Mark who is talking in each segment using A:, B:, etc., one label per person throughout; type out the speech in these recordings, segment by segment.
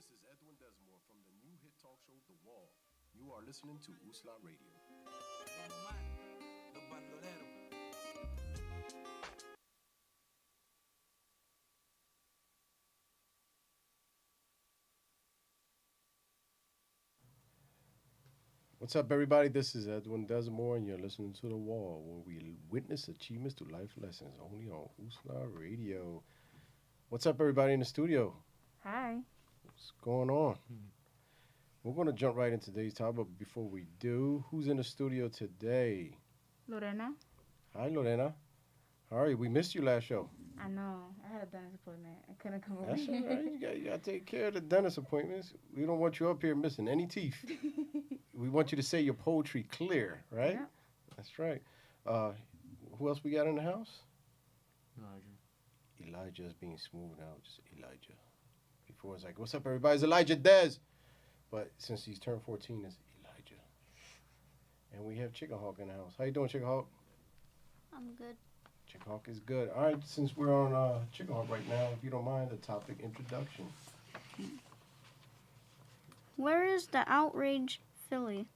A: This is Edwin Desamour from the new hit talk show The Wall. You are listening to Usla Radio. What's up, everybody? This is Edwin Desamour, and you're listening to The Wall, where we witness achievements through life lessons, only on Usla Radio. What's up, everybody in the studio?
B: Hi.
A: What's going on? We're going to jump right into today's topic, but before we do, who's in the studio today?
B: Lorena?
A: Hi, Lorena. How are you? We missed you last show.
B: I know. I had a dentist appointment. I couldn't come over
A: That's all
B: here.
A: right. You got to take care of the dentist appointments. We don't want you up here missing any teeth. We want you to say your poetry clear, right?
B: Yeah.
A: That's right. Who else we got in the house?
C: Elijah.
A: Elijah's being smooth now. Just Elijah. Before it's like, what's up, everybody? It's Elijah Dez. But since he's turned 14, it's Elijah. And we have Chicken Hawk in the house. How you doing, Chicken Hawk?
D: I'm good.
A: Chicken Hawk is good. All right, since we're on Chicken Hawk right now, if you don't mind, the topic introduction.
D: Where is the outrage, Philly?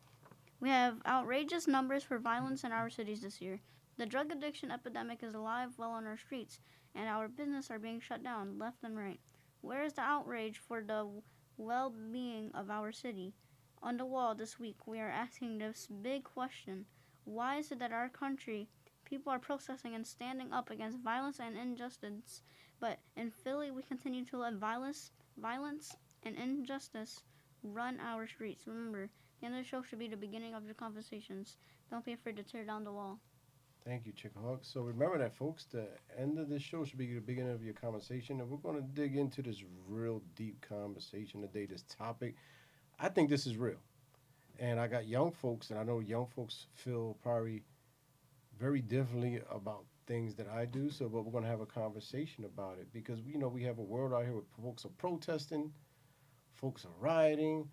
D: We have outrageous numbers for violence in our cities this year. The drug addiction epidemic is alive well on our streets, and our businesses are being shut down left and right. Where is the outrage for the well-being of our city? On the wall this week, we are asking this big question. Why is it that our country, people are protesting and standing up against violence and injustice, but in Philly we continue to let violence and injustice run our streets? Remember, the end of the show should be the beginning of your conversations. Don't be afraid to tear down the wall.
A: Thank you, Chicken Hawk. So remember that, folks, the end of this show should be the beginning of your conversation, and we're going to dig into this real deep conversation today, this topic. I think this is real. And I got young folks, and I know young folks feel probably very differently about things that I do, but we're going to have a conversation about it because, we have a world out here where folks are protesting, folks are rioting,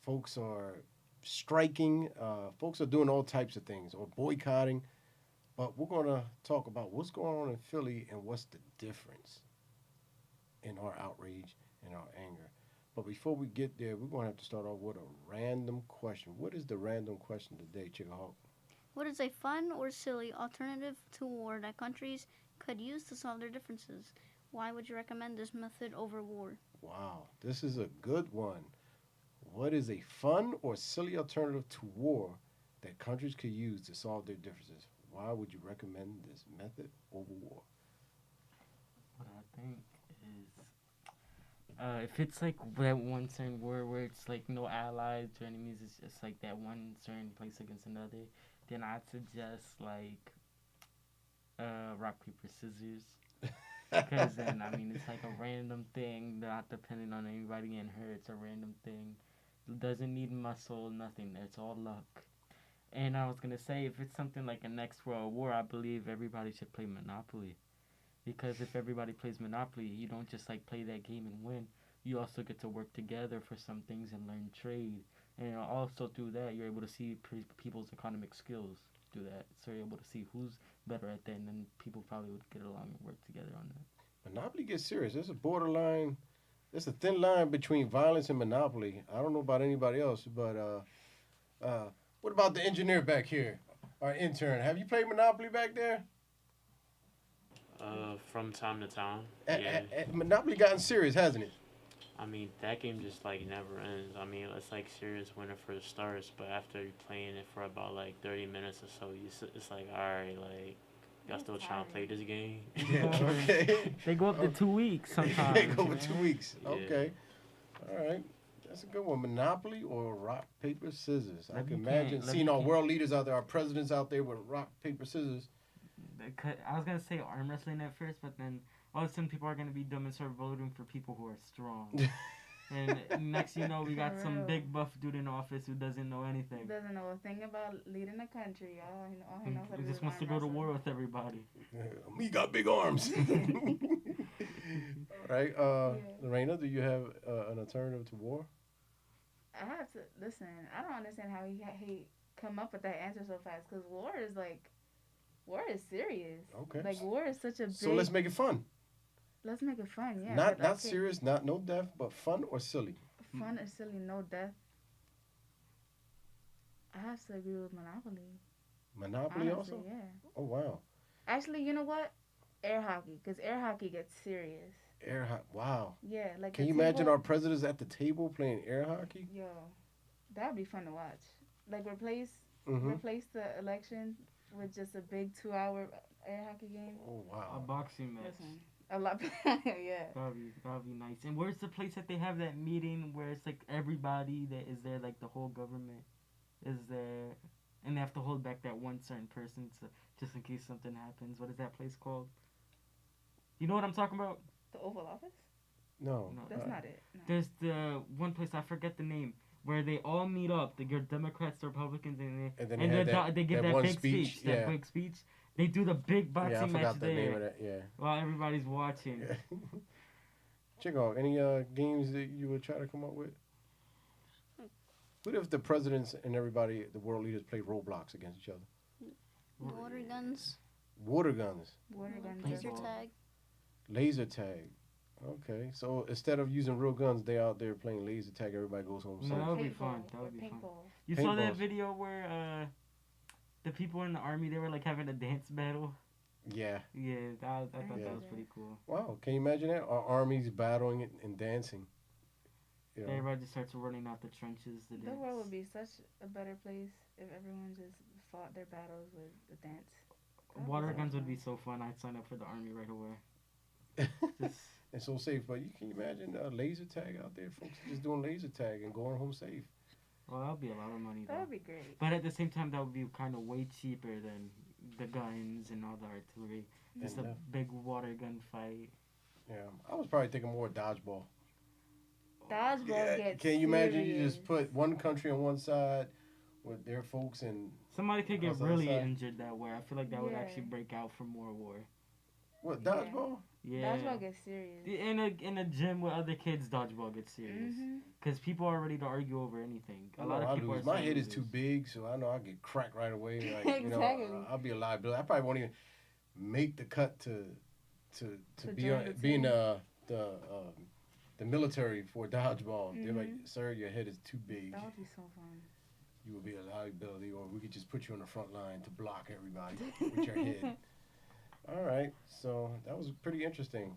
A: folks are striking, folks are doing all types of things or boycotting. But we're going to talk about what's going on in Philly and what's the difference in our outrage and our anger. But before we get there, we're going to have to start off with a random question. What is the random question today, Chicken Hawk?
D: What is a fun or silly alternative to war that countries could use to solve their differences? Why would you recommend this method over war?
A: Wow, this is a good one. What is a fun or silly alternative to war that countries could use to solve their differences? Why would you recommend this method over war?
C: What I think is, if it's like that one certain war where it's like no allies or enemies, it's just like that one certain place against another, then I'd suggest like rock, paper, scissors. Because then, it's like a random thing, not depending on anybody getting hurt. It's a random thing. It doesn't need muscle, nothing. It's all luck. And I was going to say, if it's something like a next world war, I believe everybody should play Monopoly. Because if everybody plays Monopoly, you don't just like play that game and win. You also get to work together for some things and learn trade. And also through that, you're able to see people's economic skills through that. So you're able to see who's better at that, and then people probably would get along and work together on that.
A: Monopoly gets serious. There's a borderline, there's a thin line between violence and Monopoly. I don't know about anybody else, but what about the engineer back here, our intern? Have you played Monopoly back there?
E: From time to time.
A: Monopoly gotten serious, hasn't it?
E: That game just like never ends. It's like serious when it first starts, but after you're playing it for about like 30 minutes or so, it's like, alright, like, y'all still trying to play this game?
A: Yeah, okay.
C: They go up to 2 weeks sometimes.
A: They go over 2 weeks.
E: Yeah.
A: Okay. All right. That's a good one. Monopoly or rock, paper, scissors. I can imagine seeing our world leaders out there, our presidents out there with rock, paper, scissors.
C: I was going to say arm wrestling at first, but then all of a sudden people are going to be dumb and start voting for people who are strong. And next you know, we got some big buff dude in office who doesn't know anything.
B: Doesn't know a thing about leading a country. All he knows how to
C: He
B: do
C: just
B: is
C: wants to
B: arm
C: go to
B: wrestling.
C: war with everybody.
A: Me got big arms. All right. Lorena, do you have an alternative to war?
B: I have to listen. I don't understand how he come up with that answer so fast. Because war is serious.
A: Okay.
B: Like war is such a big.
A: So let's make it fun.
B: Let's make it fun. Yeah.
A: Not serious, no death, but fun or silly.
B: fun or silly, no death. I have to agree with Monopoly.
A: Monopoly
B: Honestly,
A: also?
B: yeah.
A: Oh wow.
B: Actually, you know what? Air hockey, because air hockey gets serious.
A: Wow.
B: Yeah, like
A: Can
B: the
A: you imagine
B: table.
A: our presidents at the table playing air hockey?
B: Yo, that'd be fun to watch. Like
A: Mm-hmm.
B: replace the election with just a big 2 hour air hockey game.
A: Oh
C: A
A: wow.
C: boxing match.
B: Listen, a lot. Yeah.
C: That'd be nice. And where's the place that they have that meeting where it's like everybody that is there, like the whole government is there, and they have to hold back that one certain person to, just in case something happens. What is that place called? You know what I'm talking about?
B: The Oval Office?
A: No.
C: No.
B: That's not it. No.
C: There's the one place, I forget the name, where they all meet up. Your Democrats, the Republicans,
A: And then they had
C: they give
A: that
C: that
A: one
C: big
A: speech,
C: speech. That big speech. They do the big boxing
A: Yeah, I
C: match
A: forgot the name
C: there
A: of that. Yeah.
C: while everybody's watching.
A: Chico, any games that you would try to come up with? What if the presidents and everybody, the world leaders, play Roblox against each other?
D: Water guns,
A: Water guns,
B: Water guns.
D: laser
B: are-
D: tag.
A: laser tag. Okay, so instead of using real guns, they out there playing laser tag. Everybody goes home
C: No,
A: safe.
C: that would be
B: Paintball
C: fun. That
B: or
C: would be fun.
B: paintball.
C: You saw that
A: Paintballs.
C: video where the people in the army, they were like having a dance battle.
A: Yeah.
C: Yeah, I thought
A: Yeah.
C: that was pretty cool.
A: Wow. Can you imagine that? Our armies battling it and dancing. You know?
C: Everybody just starts running out the trenches to
B: The
C: dance.
B: world would be such a better place if everyone just fought their battles with the dance. That'd be
C: Water
B: so
C: guns would
B: fun.
C: be so fun. I'd sign up for the army right away. Just,
A: And so safe. But you can you imagine laser tag out there? Folks just doing laser tag and going home safe.
C: well, that would be a lot of money
B: That
C: though.
B: would be great.
C: But at the same time, that would be kind of way cheaper than the guns and all the artillery. Just
A: And,
C: a big water gun fight.
A: Yeah. I was probably thinking more dodgeball.
B: Dodgeball
A: Yeah,
B: gets
A: can you imagine you
B: serious.
A: just put one country on one side with their folks and
C: Somebody could get
A: Outside
C: really
A: side.
C: injured that way. I feel like that would
B: Yeah.
C: actually break out for more war.
A: what
B: Yeah.
A: dodgeball?
C: Yeah.
B: Dodgeball gets serious.
C: In a gym with other kids, dodgeball gets serious.
B: Mm-hmm.
C: Because people are ready to argue over anything.
A: I
C: A
A: know
C: lot of
A: I
C: people
A: lose.
C: are
A: My
C: sore
A: head is too
C: losers.
A: big, so I know I get cracked right away. Like, you know,
B: Exactly.
A: I'll be a liability. I probably won't even make the cut to be
B: join the
A: be in
B: team.
A: the military for dodgeball. They're like,
B: Mhm.
A: sir, your head is too big.
B: That would be so fun.
A: You will be a liability, or we could just put you on the front line to block everybody with your head. All right, so that was pretty interesting.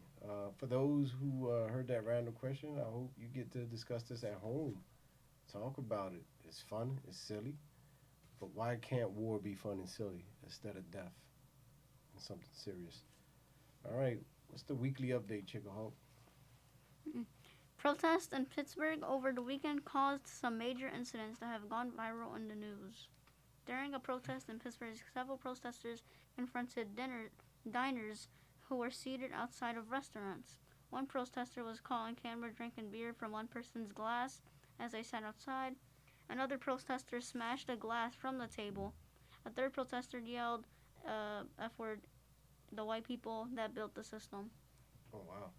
A: For those who heard that random question, I hope you get to discuss this at home. Talk about it. It's fun, it's silly, but why can't war be fun and silly instead of death and something serious? All right, what's the weekly update, Chicken Hawk?
D: Protests in Pittsburgh over the weekend caused some major incidents that have gone viral in the news. During a protest in Pittsburgh, several protesters confronted diners who were seated outside of restaurants. One protester was caught on camera drinking beer from one person's glass as they sat outside. Another protester smashed a glass from the table. A third protester yelled F word, the white people that built the system.
A: Oh, wow.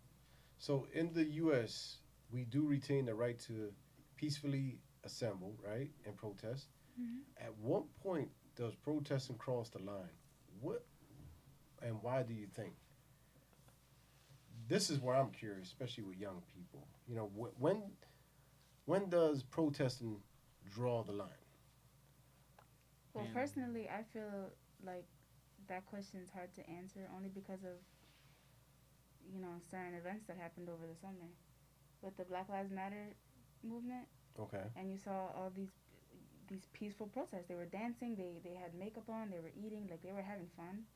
A: So in the U.S., we do retain the right to peacefully assemble, right, and protest.
B: Mhm.
A: At what point does protesting cross the line? What and why do you think? This is where I'm curious, especially with young people. You know, when does protesting draw the line?
B: Well,
C: Yeah.
B: personally, I feel like that question is hard to answer only because of, certain events that happened over the summer with the Black Lives Matter movement,
A: Okay.
B: and you saw all these peaceful protests. They were dancing. They had makeup on. They were eating. Like they were having fun.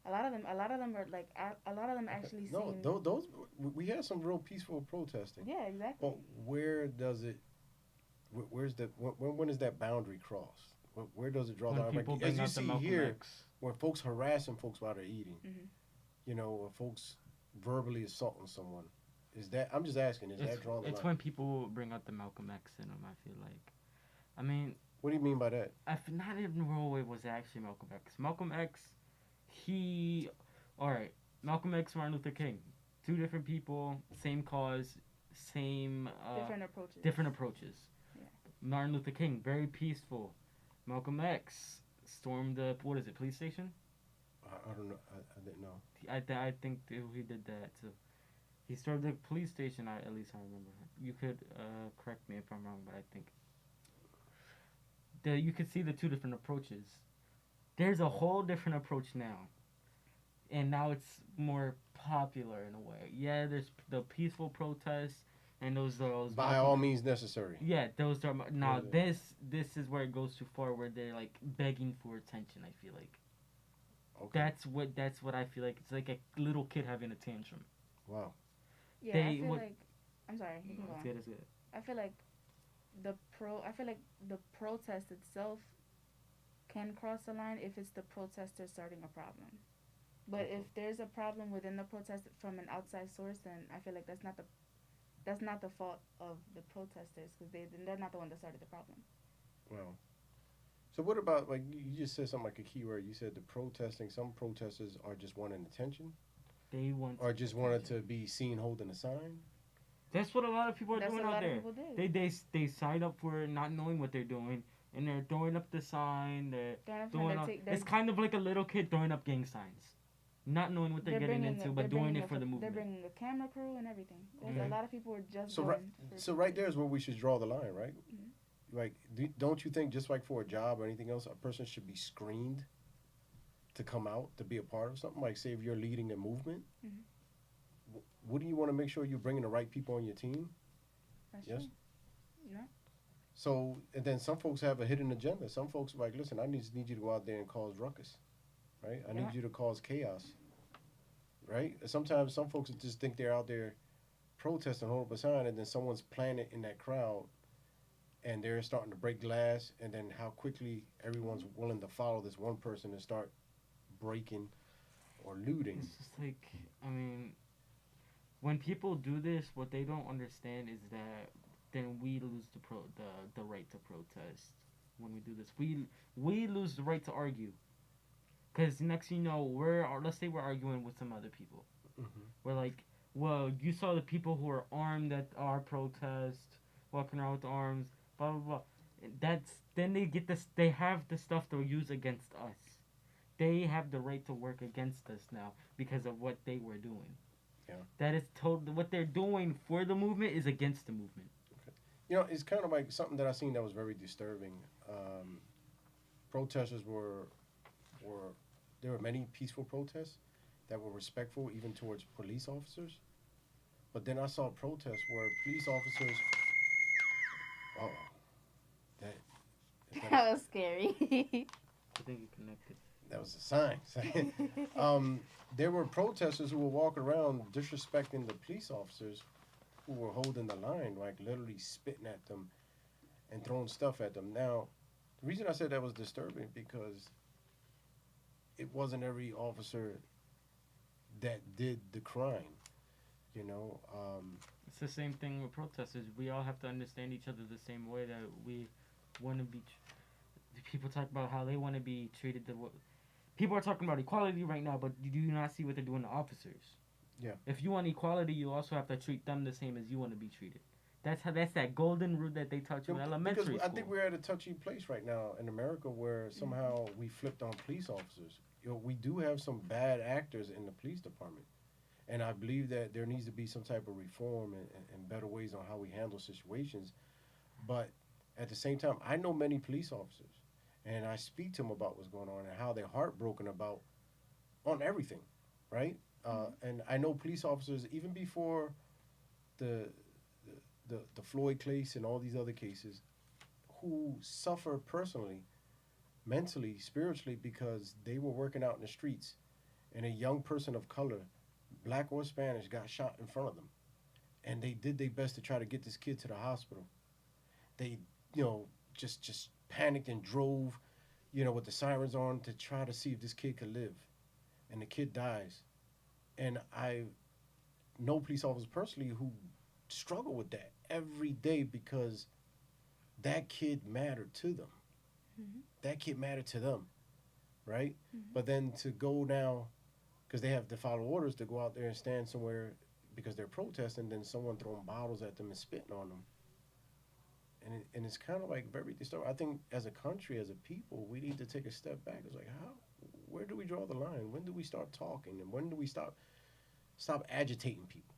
B: A lot of them were like. A lot of them actually
A: No,
B: seemed.
A: those we had some real peaceful protesting.
B: Yeah, exactly.
A: But where does it? Where's the when is that boundary crossed? Where does it draw the
C: When
A: line?
C: people
A: Like,
C: bring
A: as you
C: out the
A: see
C: Malcolm
A: here,
C: X.
A: where folks harassing folks while they're eating,
B: Mhm.
A: you know, or folks verbally assaulting someone. Is that? I'm just asking. Is that drawing the
C: It's
A: line?
C: when people bring out the Malcolm X in them, I feel like. I mean,
A: What do you mean by that?
C: not even the real way was actually Malcolm X. Malcolm X, alright, Malcolm X, Martin Luther King. Two different people, same cause, same,
B: Different approaches.
C: different approaches.
B: Yeah.
C: Martin Luther King, very peaceful. Malcolm X stormed the, police station?
A: I don't know. I didn't know.
C: I think he did that too. He stormed the police station. At least I remember. You could correct me if I'm wrong, but I think you could see the two different approaches. There's a whole different approach now, and now it's more popular in a way. Yeah, there's the peaceful protests, and those
A: By all means necessary.
C: Yeah, those are now.
A: Yeah.
C: This is where it goes too far, where they're like begging for attention. I feel like
A: Okay.
C: that's what I feel like. It's like a little kid having a tantrum.
A: Wow.
B: Yeah,
C: They
B: I feel
C: would-
B: like. I'm sorry. You can go
C: It's
B: on.
C: good, it's good.
B: I feel like I feel like the protest itself can cross the line if it's the protester starting a problem. But if there's a problem within the protest from an outside source, then I feel like that's not the fault of the protesters because they're not the one that started the problem.
A: Wow. So what about, like, you just said something like a key word. You said the protesting. Some protesters are just wanting attention,
C: They want
A: or just wanted
C: attention.
A: to be seen holding a sign.
C: That's what a lot of people are
B: That's
C: doing
B: what a
C: out
B: lot of
C: there.
B: people do.
C: They sign up for it not knowing what they're doing, and they're throwing up the sign. They're
B: They're
C: doing
B: trying
C: all,
B: to take.
C: it's kind of like a little kid throwing up gang signs, not knowing what they're getting into, but doing it for the
B: They're
C: movement.
B: bringing a camera crew and everything. There's
C: Okay.
B: a lot of people who are just
A: So
B: going.
A: So right there is where we should draw the line, right?
B: Mhm.
A: Like, don't you think just like for a job or anything else, a person should be screened to come out to be a part of something? Like, say if you're leading a movement,
B: Mhm.
A: What do you want to make sure you're bringing the right people on your team?
B: That's
A: Yes.
B: true. Yeah.
A: So, and then some folks have a hidden agenda. Some folks are like, listen, I just need you to go out there and cause ruckus, right? I
B: Yeah.
A: need you to cause chaos, right? Sometimes some folks just think they're out there protesting, hold up a sign, and then someone's planted in that crowd, and they're starting to break glass, and then how quickly everyone's willing to follow this one person and start breaking or looting.
C: It's just like, I mean, when people do this, what they don't understand is that then we lose the right to protest. When we do this, we lose the right to argue, because next thing you know, let's say we're arguing with some other people.
A: Mhm.
C: We're like, well, you saw the people who are armed at our protest, walking around with arms, blah blah blah. Then they get this. They have the stuff to use against us. They have the right to work against us now because of what they were doing.
A: Yeah.
C: That is what they're doing for the movement is against the movement.
A: You know, it's kind of like something that I seen that was very disturbing. Protesters there were many peaceful protests that were respectful even towards police officers. But then I saw protests where police officers, oh, that,
B: That was scary.
C: I think you connected.
A: that was a sign. There were protesters who were walking around disrespecting the police officers who were holding the line, like literally spitting at them and throwing stuff at them. Now, the reason I said that was disturbing because it wasn't every officer that did the crime, you know.
C: It's the same thing with protesters. We all have to understand each other the same way that we want to be. People talk about how they want to be treated. People are talking about equality right now, but you do not see what they're doing to officers.
A: Yeah.
C: If you want equality, you also have to treat them the same as you want to be treated. That's that golden rule that they taught you in elementary
A: Because
C: school.
A: I think we're at a touchy place right now in America where somehow we flipped on police officers. You know, we do have some bad actors in the police department. And I believe that there needs to be some type of reform and better ways on how we handle situations. But at the same time, I know many police officers, and I speak to them about what's going on and how they're heartbroken about on everything, right? And I know police officers, even before the Floyd case and all these other cases, who suffer personally, mentally, spiritually, because they were working out in the streets and a young person of color, black or Spanish, got shot in front of them. And they did their best to try to get this kid to the hospital. They, just panicked and drove, with the sirens on to try to see if this kid could live. And the kid dies. And I know police officers personally who struggle with that every day because that kid mattered to them.
B: Mm-hmm.
A: That kid mattered to them, right?
B: Mm-hmm.
A: But then to go now, because they have to follow orders to go out there and stand somewhere because they're protesting, then someone throwing bottles at them and spitting on them. And it's kind of like very disturbing. I think as a country, as a people, we need to take a step back. It's like, where do we draw the line? When do we start talking? And when do we stop agitating people?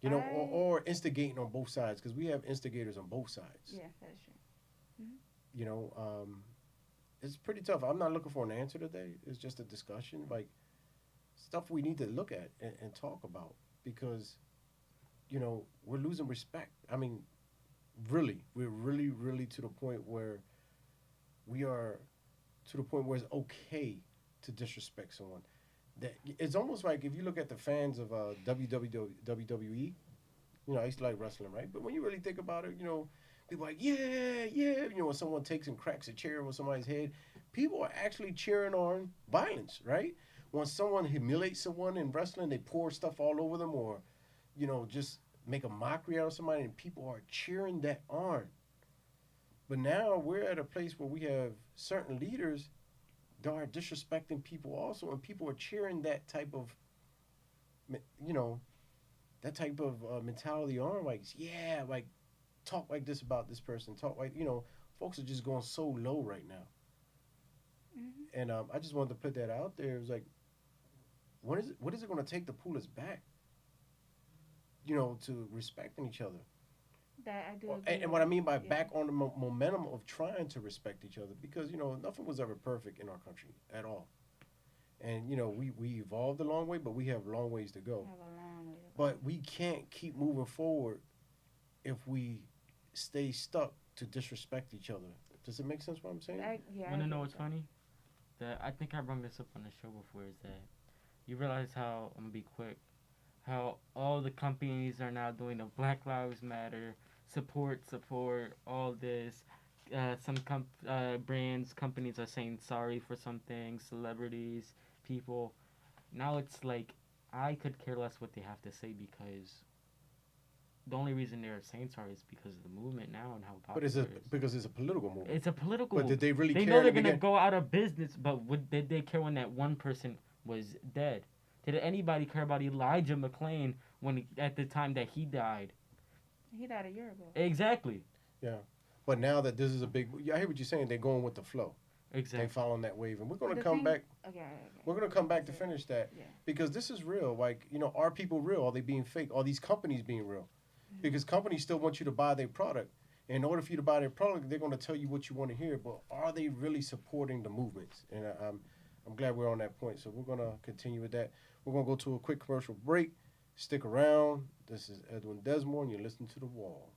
A: You know, or instigating on both sides, because we have instigators on both sides.
B: Yeah, that's true.
A: You know, it's pretty tough. I'm not looking for an answer today. It's just a discussion, like stuff we need to look at and talk about, because, you know, we're losing respect. I mean, really, we're really to the point where we are to the point where it's okay to disrespect someone. That it's almost like if you look at the fans of WWE. You know, I used to like wrestling, right? But when you really think about it, you know, people are like, yeah, yeah. You know, when someone takes and cracks a chair over somebody's head, people are actually cheering on violence, right? When someone humiliates someone in wrestling, they pour stuff all over them, or, you know, just make a mockery out of somebody, and people are cheering that on. But now we're at a place where we have certain leaders that are disrespecting people also, and people are cheering that type of, you know, that type of mentality on, like, yeah, like, talk like this about this person, talk like, you know, folks are just going so low right now. And I just wanted to put that out there. It was like, what is it going to take to pull us back, you know, to respecting each other?
B: That I do.
A: And what I mean by back on the momentum of trying to respect each other, because, you know, nothing was ever perfect in our country at all. And, you know, we evolved a long way, but we have long ways to go. But we can't keep moving forward if we stay stuck to disrespect each other. Does it make sense what I'm saying?
C: Want to know what's funny? That I think I brought this up on the show before, is that you realize how, I'm going to be quick, how all the companies are now doing the Black Lives Matter, support, all this. Some brands, companies are saying sorry for some things, celebrities, people. Now it's like, I could care less what they have to say, because the only reason they're saying sorry is because of the movement now and how popular it is.
A: Because it's a political movement.
C: It's a political
A: movement. But did they really care?
C: They know they're going to go out of business, but did they care when that one person was dead? Did anybody care about Elijah McClain at the time that he died?
B: He died a year ago.
C: Exactly.
A: Yeah. But now that this is a big... I hear what you're saying. They're going with the flow.
C: Exactly.
A: They're following that wave. And we're going to come back...
B: Okay.
A: We're going to come back to finish that.
B: Yeah.
A: Because this is real. Like, you know, are people real? Are they being fake? Are these companies being real? Because companies still want you to buy their product. In order for you to buy their product, they're going to tell you what you want to hear. But are they really supporting the movements? And I'm glad we're on that point. So we're going to continue with that. We're going to go to a quick commercial break. Stick around. This is Edwin Desamour, and you're listening to The Wall.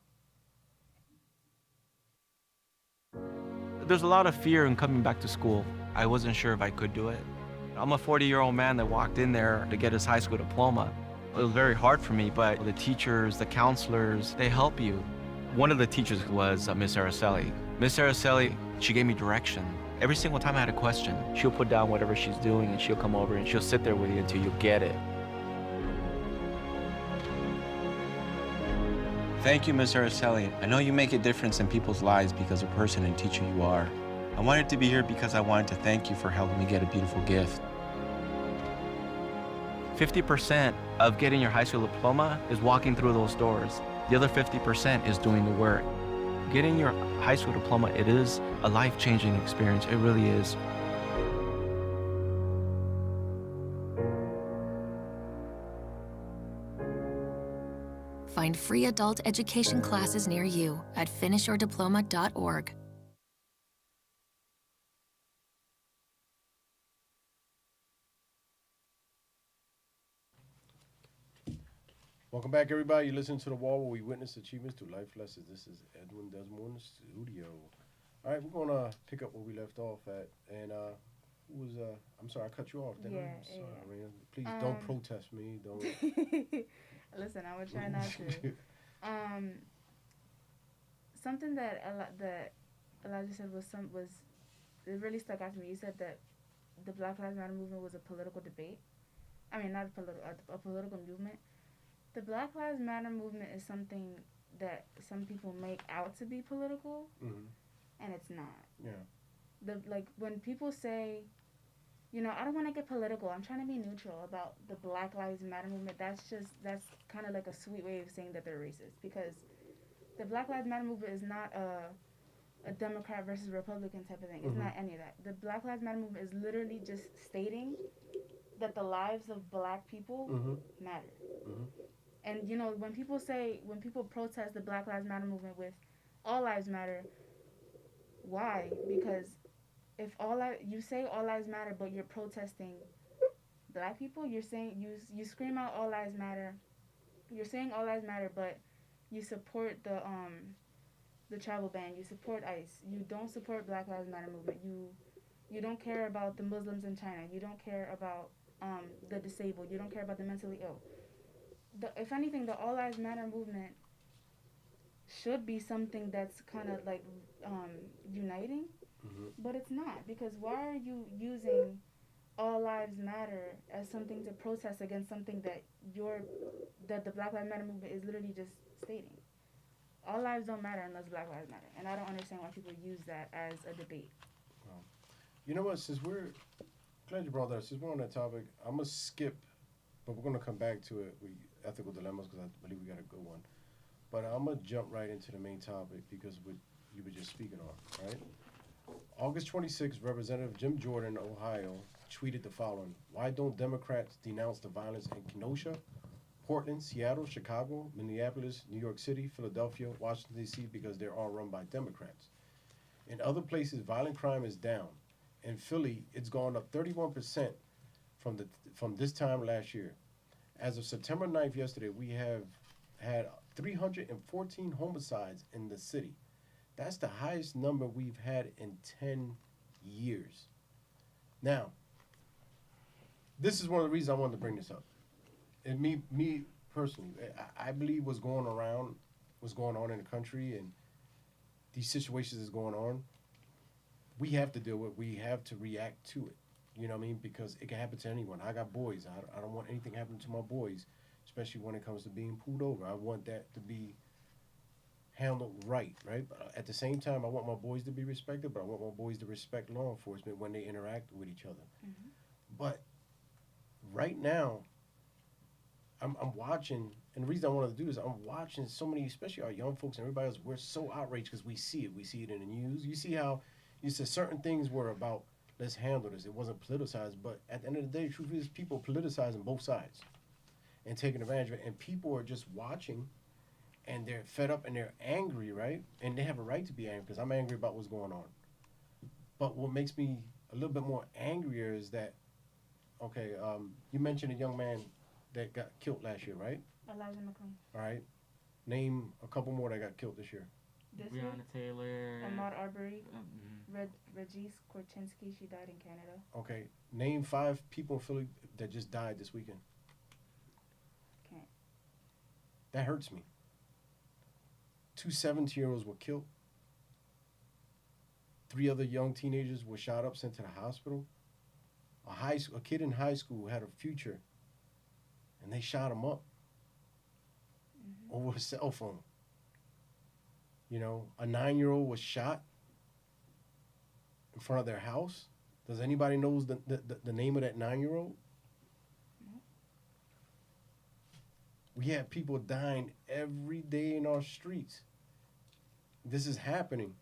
F: There's a lot of fear in coming back to school. I wasn't sure if I could do it. I'm a 40-year-old man that walked in there to get his high school diploma. It was very hard for me, but the teachers, the counselors, they help you. One of the teachers was Miss Araceli. Miss Araceli, she gave me direction. Every single time I had a question, she'll put down whatever she's doing and she'll come over and she'll sit there with you until you get it.
G: Thank you, Miss Araceli. I know you make a difference in people's lives because of the person and teacher you are. I wanted to be here because I wanted to thank you for helping me get a beautiful gift.
F: 50% of getting your high school diploma is walking through those doors. The other 50% is doing the work. Getting your high school diploma, it is a life-changing experience. It really is.
H: Find free adult education classes near you at finishyourdiploma.org.
A: Welcome back, everybody. You listen to The Wall, where we witness achievements through life lessons. This is Edwin Desamour in the studio. All right, we're going to pick up where we left off at. And who was, I'm sorry, I cut you off, didn't I? Sorry, man. Please don't protest me. Don't.
B: Listen, I would try not to. Something that Elijah said was it really stuck out to me. You said that the Black Lives Matter movement was a political debate. I mean, not a political movement. The Black Lives Matter movement is something that some people make out to be political, and it's not.
A: Yeah.
B: When people say, you know, I don't want to get political, I'm trying to be neutral about the Black Lives Matter movement, that's kind of like a sweet way of saying that they're racist, because the Black Lives Matter movement is not a Democrat versus Republican type of thing. It's not any of that. The Black Lives Matter movement is literally just stating that the lives of black people matter. And you know, when people protest the Black Lives Matter movement with All Lives Matter, why? Because if you say All Lives Matter, but you're protesting Black people, you're saying you scream out All Lives Matter. You're saying All Lives Matter, but you support the travel ban. You support ICE. You don't support Black Lives Matter movement. You don't care about the Muslims in China. You don't care about the disabled. You don't care about the mentally ill. If anything, the All Lives Matter movement should be something that's kind of like uniting, but it's not, because why are you using All Lives Matter as something to protest against something that the Black Lives Matter movement is literally just stating? All lives don't matter unless Black Lives Matter, and I don't understand why people use that as a debate.
A: You know what? Since we're glad you brought that. Since we're on that topic, I'm gonna skip, but we're gonna come back to it. Ethical dilemmas, because I believe we got a good one. But I'm gonna jump right into the main topic because what you were just speaking on, right? August 26th, Representative Jim Jordan, Ohio, tweeted the following: "Why don't Democrats denounce the violence in Kenosha, Portland, Seattle, Chicago, Minneapolis, New York City, Philadelphia, Washington, D.C., because they're all run by Democrats. In other places, violent crime is down. In Philly, it's gone up 31% from this time last year. As of September 9th, yesterday, we have had 314 homicides in the city. That's the highest number we've had in 10 years. Now, this is one of the reasons I wanted to bring this up. And me personally, I believe what's going on in the country, and these situations is going on, we have to deal with it. We have to react to it. You know what I mean? Because it can happen to anyone. I got boys. I don't want anything happening to my boys, especially when it comes to being pulled over. I want that to be handled right? But at the same time, I want my boys to be respected, but I want my boys to respect law enforcement when they interact with each other.
B: Mm-hmm.
A: But right now, I'm watching, and the reason I wanted to do this, I'm watching so many, especially our young folks and everybody else, we're so outraged because we see it. We see it in the news. You see how you said certain things were about, let's handle this. It wasn't politicized, but at the end of the day, the truth is people politicizing both sides and taking advantage of it. And people are just watching, and they're fed up and they're angry, right? And they have a right to be angry because I'm angry about what's going on. But what makes me a little bit more angrier is that, okay, you mentioned a young man that got killed last year, right?
B: Elijah McClain.
A: All right. Name a couple more that got killed this year.
B: This year?
C: Breonna Taylor.
B: Ahmaud Arbery. Regis Korchinski, she died in Canada.
A: Okay. Name 5 people in Philly that just died this weekend.
B: Can't.
A: That hurts me. 2 17-year-olds were killed. 3 other young teenagers were shot up, sent to the hospital. A kid in high school had a future, and they shot him up over a cell phone. You know, a 9-year-old was shot in front of their house. Does anybody know the name of that 9-year-old?
B: No.
A: We have people dying every day in our streets. This is happening.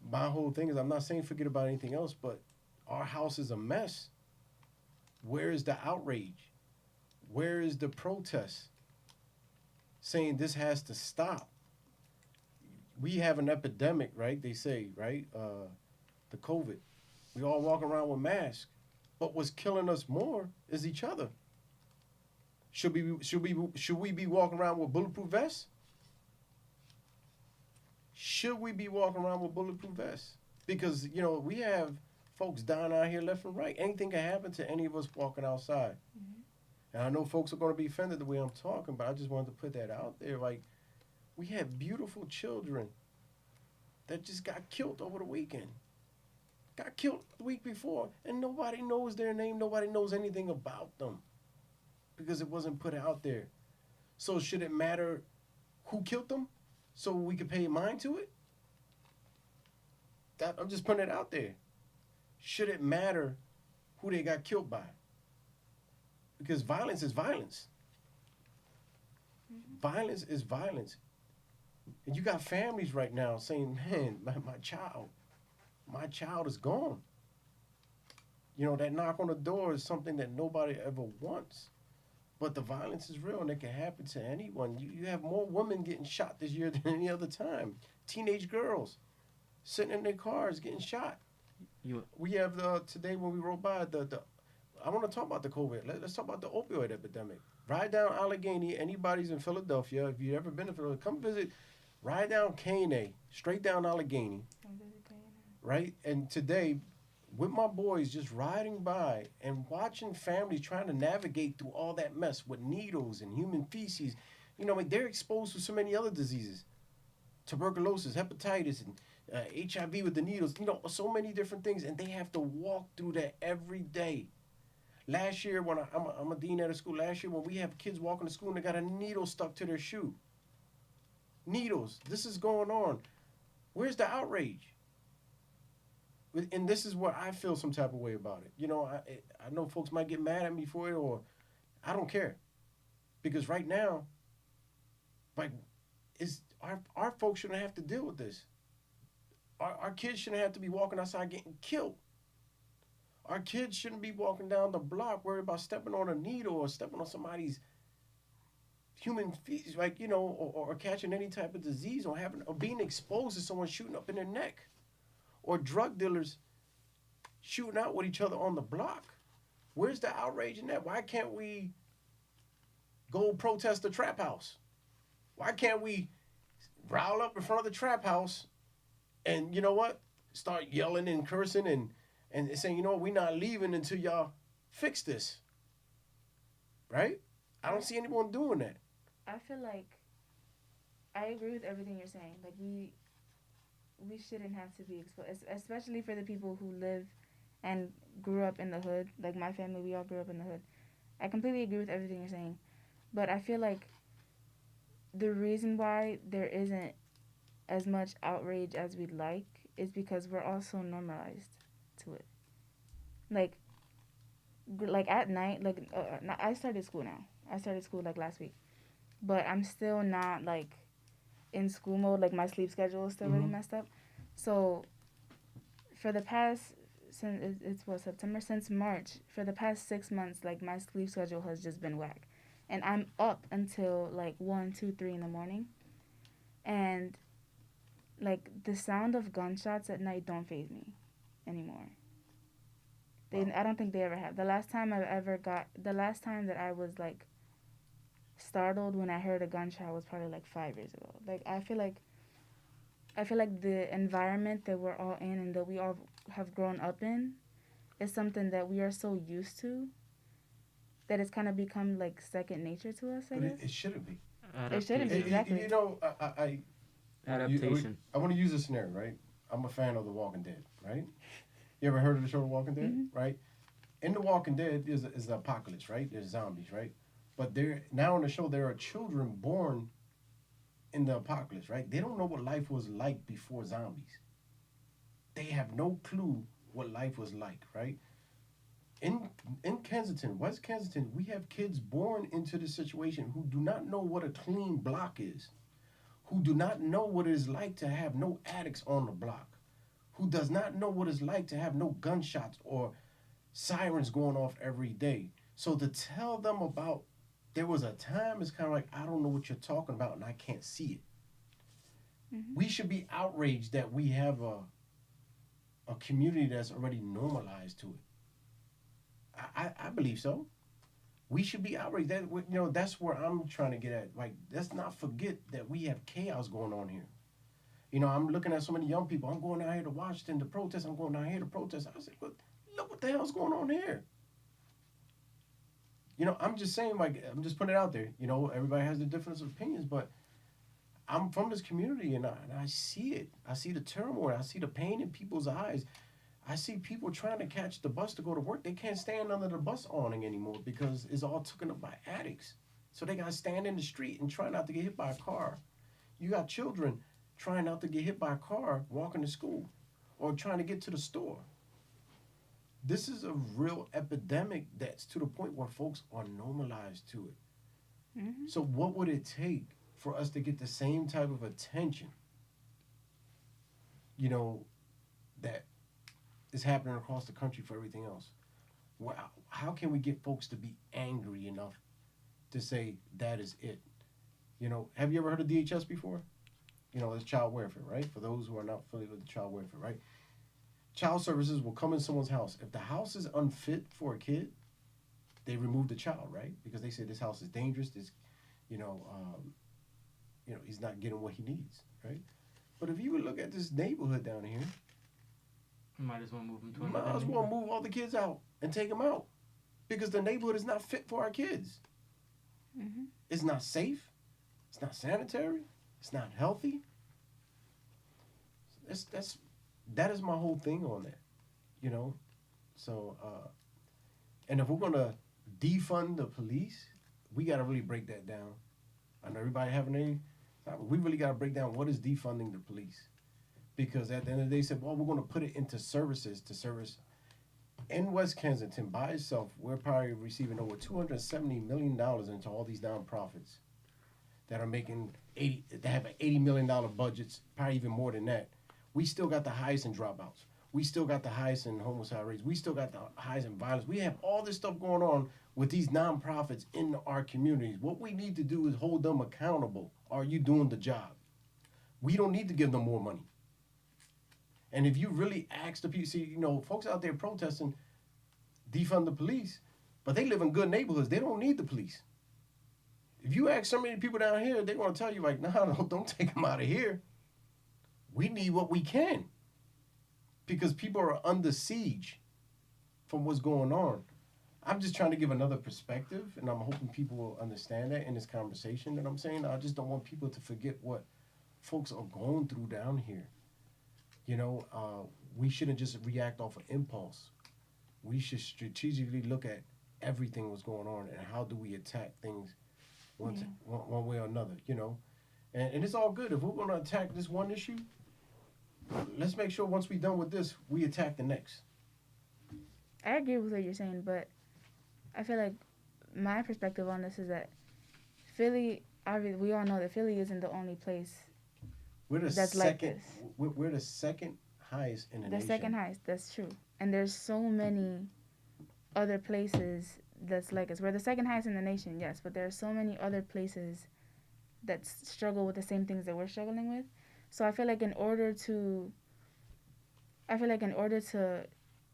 A: My whole thing is, I'm not saying forget about anything else, but our house is a mess. Where is the outrage? Where is the protest saying this has to stop? We have an epidemic, right? They say, right? The COVID. We all walk around with masks, but what's killing us more is each other. Should we be walking around with bulletproof vests? Should we be walking around with bulletproof vests? Because, you know, we have folks dying out here left and right. Anything can happen to any of us walking outside.
B: Mm-hmm.
A: And I know folks are going to be offended the way I'm talking, but I just wanted to put that out there. Like, we have beautiful children that just got killed over the weekend. Got killed the week before, and nobody knows their name. Nobody knows anything about them because it wasn't put out there. So should it matter who killed them so we could pay mind to it? I'm just putting it out there. Should it matter who they got killed by? Because violence is violence.
B: Mm-hmm.
A: Violence is violence. And you got families right now saying, man, my child is gone. You know, that knock on the door is something that nobody ever wants. But the violence is real and it can happen to anyone. You have more women getting shot this year than any other time. Teenage girls sitting in their cars getting shot.
C: You
A: We have today when we rode by the I want to talk about the COVID. Let's talk about the opioid epidemic. Ride down Allegheny. Anybody's in Philadelphia, if you've ever been to Philadelphia, come visit. Ride down K&A, straight down Allegheny, right? And today, with my boys, just riding by and watching families trying to navigate through all that mess with needles and human feces. You know, like they're exposed to so many other diseases, tuberculosis, hepatitis, and HIV with the needles. You know, so many different things, and they have to walk through that every day. Last year, when I'm a dean at a school, last year when we have kids walking to school and they got a needle stuck to their shoe. Needles. This is going on. Where's the outrage? And this is where I feel some type of way about it. You know, I know folks might get mad at me for it, or I don't care. Because right now, like, our folks shouldn't have to deal with this. Our kids shouldn't have to be walking outside getting killed. Our kids shouldn't be walking down the block worried about stepping on a needle or stepping on somebody's human feet, like, you know, or catching any type of disease or being exposed to someone shooting up in their neck, or drug dealers shooting out with each other on the block. Where's the outrage in that? Why can't we go protest the trap house? Why can't we rile up in front of the trap house and, you know what, start yelling and cursing and saying, you know what, we're not leaving until y'all fix this, right? I don't see anyone doing that.
B: I feel like I agree with everything you're saying. Like, we shouldn't have to be exposed, especially for the people who live and grew up in the hood. Like my family, we all grew up in the hood. I completely agree with everything you're saying. But I feel like the reason why there isn't as much outrage as we'd like is because we're all so normalized to it. Like at night, I started school now. I started school like last week. But I'm still not like in school mode. Like my sleep schedule is still really messed up. So for the past, since it's what, September, since March, for the past 6 months, like my sleep schedule has just been whack. And I'm up until like 1, 2, 3 in the morning. And like the sound of gunshots at night don't faze me anymore. I don't think they ever have. The last time that I was like startled when I heard a gunshot was probably like 5 years ago. Like I feel like the environment that we're all in and that we all have grown up in is something that we are so used to that it's kind of become like second nature to us, I guess.
A: It shouldn't be.
B: It shouldn't be, exactly.
A: You know,
C: adaptation.
A: I want to use a scenario, right? I'm a fan of The Walking Dead, right? You ever heard of the show The Walking Dead, right? In The Walking Dead is the apocalypse, right? There's zombies, right? But now in the show there are children born in the apocalypse, right? They don't know what life was like before zombies. They have no clue what life was like, right? In Kensington, West Kensington, we have kids born into the situation who do not know what a clean block is, who do not know what it is like to have no addicts on the block, who does not know what it's like to have no gunshots or sirens going off every day. So to tell them about there was a time, it's kind of like, I don't know what you're talking about and I can't see it. We should be outraged that we have a community that's already normalized to it. I believe so. We should be outraged. That's where I'm trying to get at. Like, let's not forget that we have chaos going on here. You know, I'm looking at so many young people. I'm going down here to Washington to protest. I'm going down here to protest. I said, look what the hell's going on here. You know, I'm just saying, like, I'm just putting it out there. You know, everybody has their different opinions, but I'm from this community and I see it. I see the turmoil. I see the pain in people's eyes. I see people trying to catch the bus to go to work. They can't stand under the bus awning anymore because it's all taken up by addicts. So they got to stand in the street and try not to get hit by a car. You got children trying not to get hit by a car walking to school or trying to get to the store. This is a real epidemic that's to the point where folks are normalized to it. So what would it take for us to get the same type of attention, you know, that is happening across the country for everything else? How can we get folks to be angry enough to say that is it. You know, have you ever heard of DHS before? You know, it's child welfare, right? For those who are not familiar with the child welfare, right? Child services will come in someone's house. If the house is unfit for a kid, they remove the child, right? Because they say this house is dangerous. This, you know, he's not getting what he needs, right? But if you would look at this neighborhood down here,
C: You might as well move them to
A: you
C: another
A: might as well
C: neighborhood.
A: move all the kids out and take them out because the neighborhood is not fit for our kids.
B: Mm-hmm.
A: It's not safe. It's not sanitary. It's not healthy. That is my whole thing on that, you know. So, and if we're gonna defund the police, we gotta really break that down. I know everybody having we really gotta break down what is defunding the police, because at the end of the day, said, well, we're gonna put it into services to service. In West Kensington by itself, we're probably receiving over $270 million into all these nonprofits that are making that have $80 million budgets, probably even more than that. We still got the highest in dropouts. We still got the highest in homicide rates. We still got the highest in violence. We have all this stuff going on with these nonprofits in our communities. What we need to do is hold them accountable. Are you doing the job? We don't need to give them more money. And if you really ask the people, see, you know, folks out there protesting, defund the police, but they live in good neighborhoods. They don't need the police. If you ask so many people down here, they're going to tell you, like, no, don't take them out of here. We need what we can. Because people are under siege from what's going on. I'm just trying to give another perspective, and I'm hoping people will understand that in this conversation that I'm saying. I just don't want people to forget what folks are going through down here. You know, we shouldn't just react off of impulse. We should strategically look at everything that's going on and how do we attack things one way or another, you know. And it's all good. If we're going to attack this one issue, let's make sure once we're done with this, we attack the next.
B: I agree with what you're saying, but I feel like my perspective on this is that Philly, obviously, we all know that Philly isn't the only place
A: We're the
B: that's
A: second.
B: like this.
A: We're the second highest in the nation.
B: The second highest, that's true. And there's so many other places that's like us. We're the second highest in the nation, yes, but there are so many other places that struggle with the same things that we're struggling with. So I feel like in order to,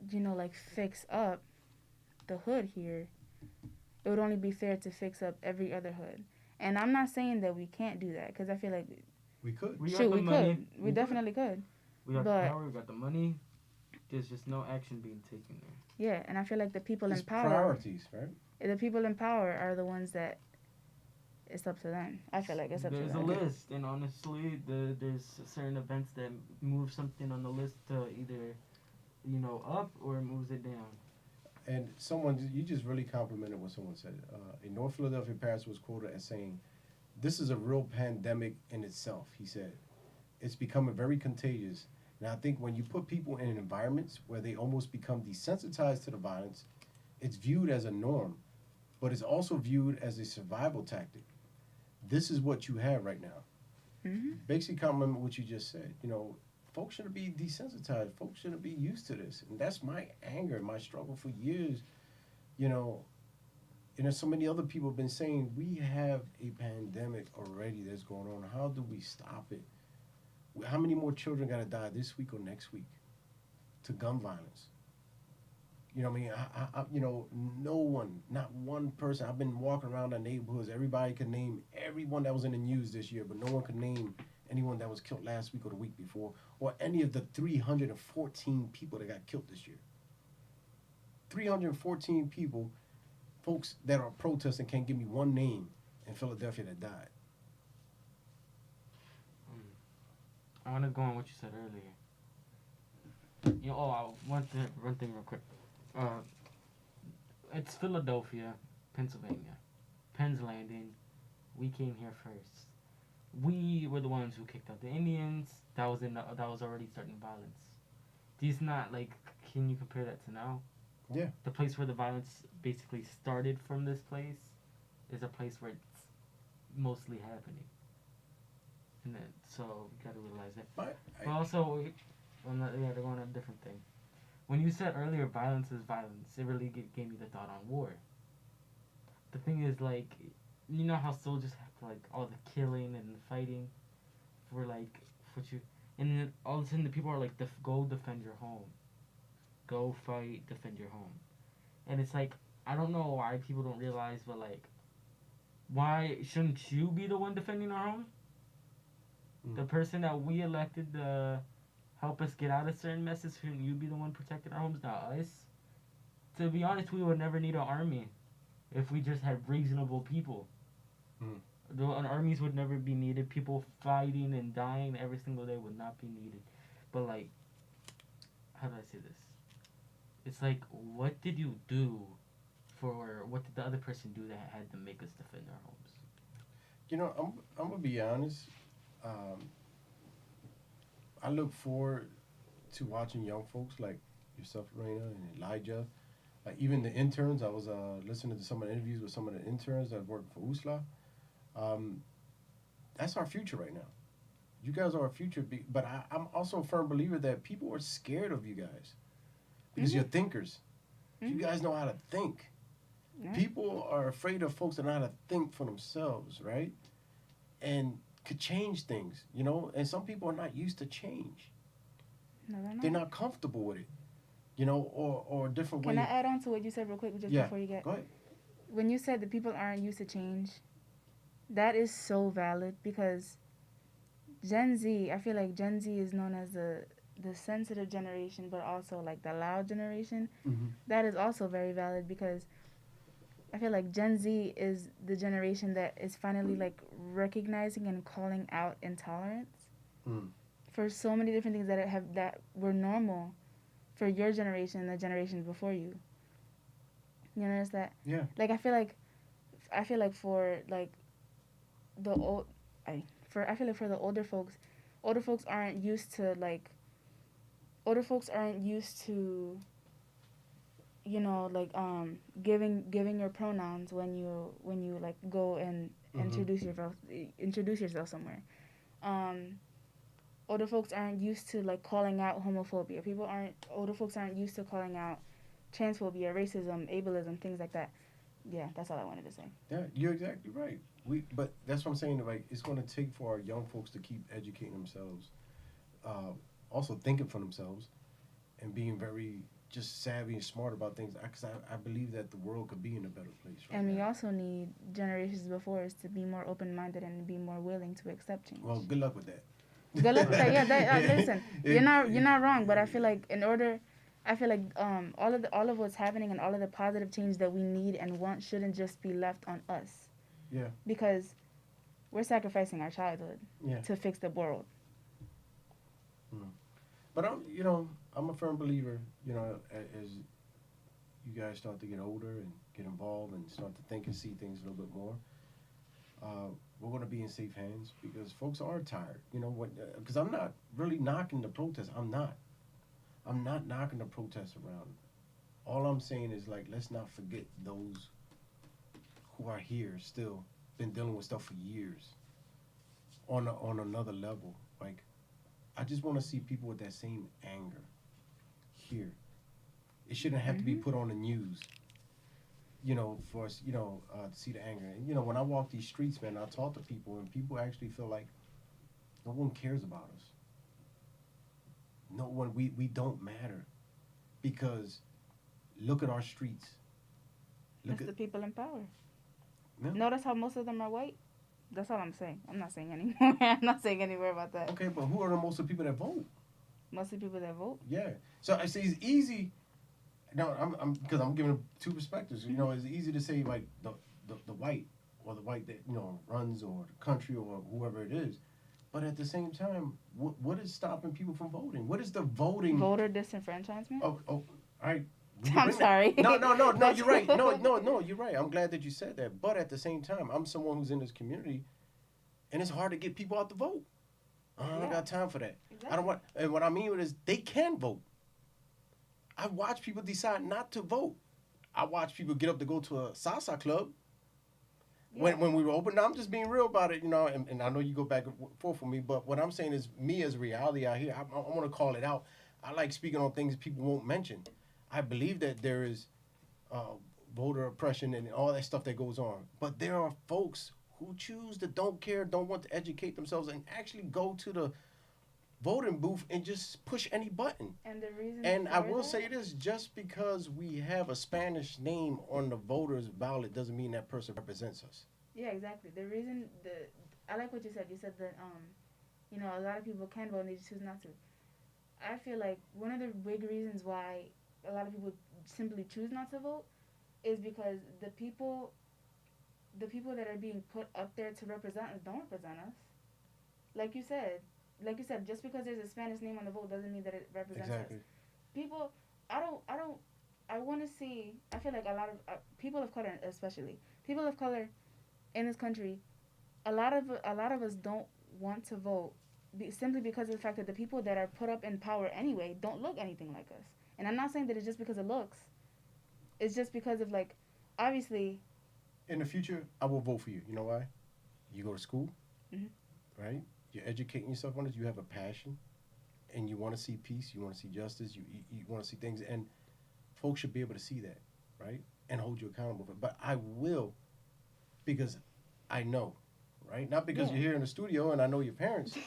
B: you know, like fix up the hood here, it would only be fair to fix up every other hood. And I'm not saying that we can't do that, because I feel like
A: We could.
C: We got
B: shoot,
C: the
B: we
C: money.
B: could. We definitely could.
C: We got
B: but-
C: the power. We got the money. There's just no action being taken there.
B: Yeah, and I feel like the people
A: It's
B: in power,
A: priorities, right?
B: the people in power are the ones that it's up to them. I feel like it's up
C: There's
B: to
C: a
B: them.
C: list, and honestly, there's certain events that move something on the list to either, you know, up or it moves it down.
A: And you just really complimented what someone said. A North Philadelphia pastor was quoted as saying, "This is a real pandemic in itself," he said. "It's becoming very contagious. And I think when you put people in environments where they almost become desensitized to the violence, it's viewed as a norm, but it's also viewed as a survival tactic. This is what you have right now."
B: Mm-hmm.
A: Basically compliment what you just said. You know, folks shouldn't be desensitized. Folks shouldn't be used to this. And that's my anger, my struggle for years. You know, and there's so many other people have been saying, we have a pandemic already that's going on. How do we stop it? How many more children got to die this week or next week to gun violence? You know what I mean? You know, no one, not one person. I've been walking around the neighborhoods. Everybody can name everyone that was in the news this year, but no one can name anyone that was killed last week or the week before, or any of the 314 people that got killed this year. 314 people, folks that are protesting, can't give me one name in Philadelphia that died.
C: I want to go on what you said earlier. You know, one thing real quick. It's Philadelphia, Pennsylvania. Penn's Landing. We came here first. We were the ones who kicked out the Indians. That was already starting violence. These not like, can you compare that to now?
A: Yeah.
C: The place where the violence basically started from this place is a place where it's mostly happening. And then, so you gotta realize that. But also, to go on a different thing. When you said earlier violence is violence, it really gave me the thought on war. The thing is, like, you know how soldiers have to like all the killing and the fighting for like what you, and then all of a sudden the people are like, go defend your home, go fight, defend your home, and it's like I don't know why people don't realize, but like, why shouldn't you be the one defending our home? The person that we elected to help us get out of certain messes, shouldn't you be the one protecting our homes, not us? To be honest, we would never need an army if we just had reasonable people. An armies would never be needed. People fighting and dying every single day would not be needed. But like, how do I say this? It's like, what did you do what did the other person do that had to make us defend our homes?
A: You know, I'm gonna be honest. I look forward to watching young folks like yourself, Raina, and Elijah. Like even the interns. I was listening to some of the interviews with some of the interns that work for USLA. That's our future right now. You guys are our future. But I'm also a firm believer that people are scared of you guys because you're thinkers. You guys know how to think. People are afraid of folks that know how to think for themselves, right? And could change things, you know? And some people are not used to change.
B: No, they're not.
A: They're not comfortable with it, you know, or a different way.
B: Can I add on to what you said real quick before you get?
A: Go ahead.
B: When you said that people aren't used to change, that is so valid because Gen Z, I feel like Gen Z is known as the sensitive generation, but also like the loud generation. That is also very valid because I feel like Gen Z is the generation that is finally like recognizing and calling out intolerance for so many different things that were normal for your generation and the generations before you. You notice that?
A: Yeah.
B: Like I feel like for like the old, I feel like for the older folks aren't used to you know, like giving your pronouns when you like go and introduce yourself somewhere. Older folks aren't used to like calling out homophobia. Older folks aren't used to calling out transphobia, racism, ableism, things like that. Yeah, that's all I wanted to say.
A: Yeah, you're exactly right. But that's what I'm saying. Like, it's going to take for our young folks to keep educating themselves, also thinking for themselves, and being very just savvy and smart about things. Because I believe that the world could be in a better place. Right
B: And we
A: now.
B: also need generations before us to be more open-minded and be more willing to accept change.
A: Well, good luck with that.
B: Good luck with that. Yeah, listen, you're not wrong, but I feel like all of what's happening and all of the positive change that we need and want shouldn't just be left on us.
A: Yeah.
B: Because we're sacrificing our childhood to fix the world.
A: But I'm a firm believer, as you guys start to get older and get involved and start to think and see things a little bit more, we're going to be in safe hands because folks are tired. Because I'm not really knocking the protest. I'm not knocking the protests around. All I'm saying is, like, let's not forget those who are here still, been dealing with stuff for years on another level. Like, I just want to see people with that same anger here. It shouldn't have to be put on the news, for us, to see the anger. And, when I walk these streets, man, I talk to people, and people actually feel like no one cares about us. No one, we don't matter. Because look at our streets.
B: It's the people in power.
A: Yeah.
B: Notice how most of them are white? That's all I'm saying. I'm not saying anymore. I'm not saying anywhere about that.
A: Okay, but who are the most of the people that vote?
B: Most of the people that vote?
A: Yeah. So I say it's easy. No, because I'm giving two perspectives. It's easy to say like the white or the white that runs or the country or whoever it is, but at the same time, what is stopping people from voting? What is the voting?
B: Voter disenfranchisement.
A: Oh, all right.
B: I'm sorry.
A: No, you're right. No, you're right. I'm glad that you said that. But at the same time, I'm someone who's in this community, and it's hard to get people out to vote. I don't got time for that. Exactly. I don't want. And what I mean is, they can vote. I watch people decide not to vote. I watch people get up to go to a salsa club. Yeah. When we were open. Now I'm just being real about it, and I know you go back and forth with me, but what I'm saying is, me as reality out here, I want to call it out. I like speaking on things people won't mention. I believe that there is voter oppression and all that stuff that goes on. But there are folks who choose to don't care, don't want to educate themselves, and actually go to the voting booth and just push any button.
B: And the reason.
A: And I
B: for
A: will
B: that-
A: say this: just because we have a Spanish name on the voters' ballot doesn't mean that person represents us.
B: Yeah, exactly. The reason I like what you said. You said that you know, a lot of people can vote and they just choose not to. I feel like one of the big reasons why a lot of people simply choose not to vote is because the people that are being put up there to represent us don't represent us. Like you said, just because there's a Spanish name on the vote doesn't mean that it represents
A: Exactly.
B: us. People, I want to see. I feel like a lot of people of color, especially people of color in this country, a lot of us don't want to vote simply because of the fact that the people that are put up in power anyway don't look anything like us. And I'm not saying that it's just because of looks. It's just because of, like, obviously.
A: In the future, I will vote for you. You know why? You go to school, right? You're educating yourself on this. You have a passion, and you want to see peace. You want to see justice. You want to see things, and folks should be able to see that, right? And hold you accountable. But I will, because I know, right? Not because you're here in the studio and I know your parents.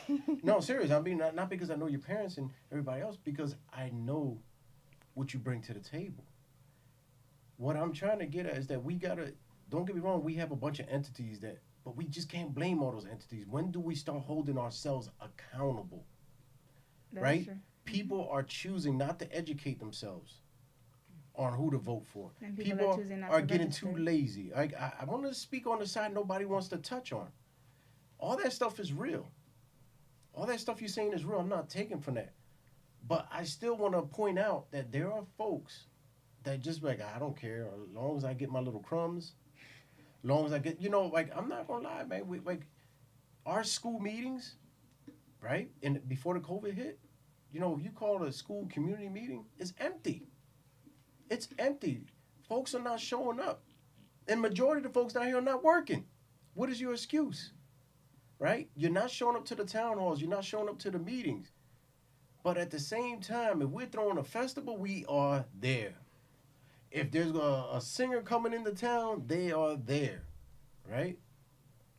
A: No, serious. I mean, not because I know your parents and everybody else, because I know what you bring to the table. What I'm trying to get at is that we gotta, don't get me wrong, we have a bunch of entities but we just can't blame all those entities. When do we start holding ourselves accountable?
B: That's
A: right?
B: true.
A: People are choosing not to educate themselves on who to vote for.
B: And
A: People
B: are choosing not
A: are
B: to
A: getting
B: register.
A: too lazy. I want to speak on the side nobody wants to touch on. All that stuff is real. All that stuff you're saying is real. I'm not taking from that. But I still want to point out that there are folks that just like, I don't care. As long as I get my little crumbs, as long as I get, like, I'm not going to lie, man. Like, our school meetings, right? And before the COVID hit, if you call it a school community meeting, it's empty. It's empty. Folks are not showing up. And majority of the folks down here are not working. What is your excuse? Right? You're not showing up to the town halls. You're not showing up to the meetings. But at the same time, if we're throwing a festival, we are there. If there's a singer coming into town, they are there. Right?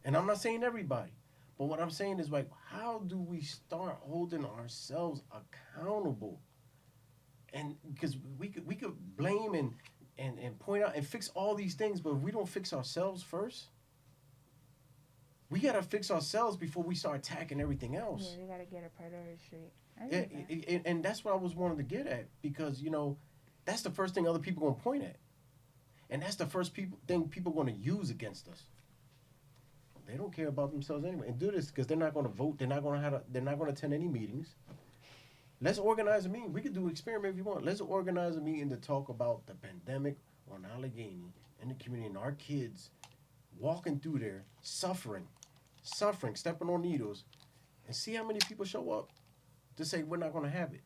A: And I'm not saying everybody. But what I'm saying is, like, how do we start holding ourselves accountable? And because we could blame and point out and fix all these things, but if we don't fix ourselves first, we got to fix ourselves before we start attacking everything else.
B: Yeah, we got to get our priorities straight. I get that.
A: And that's what I was wanting to get at, because, that's the first thing other people going to point at. And that's the first thing people going to use against us. They don't care about themselves anyway. And do this because they're not going to vote. They're not going to attend any meetings. Let's organize a meeting. We could do an experiment if you want. Let's organize a meeting to talk about the pandemic on Allegheny and the community and our kids walking through there, suffering, stepping on needles, and see how many people show up to say we're not going to have it.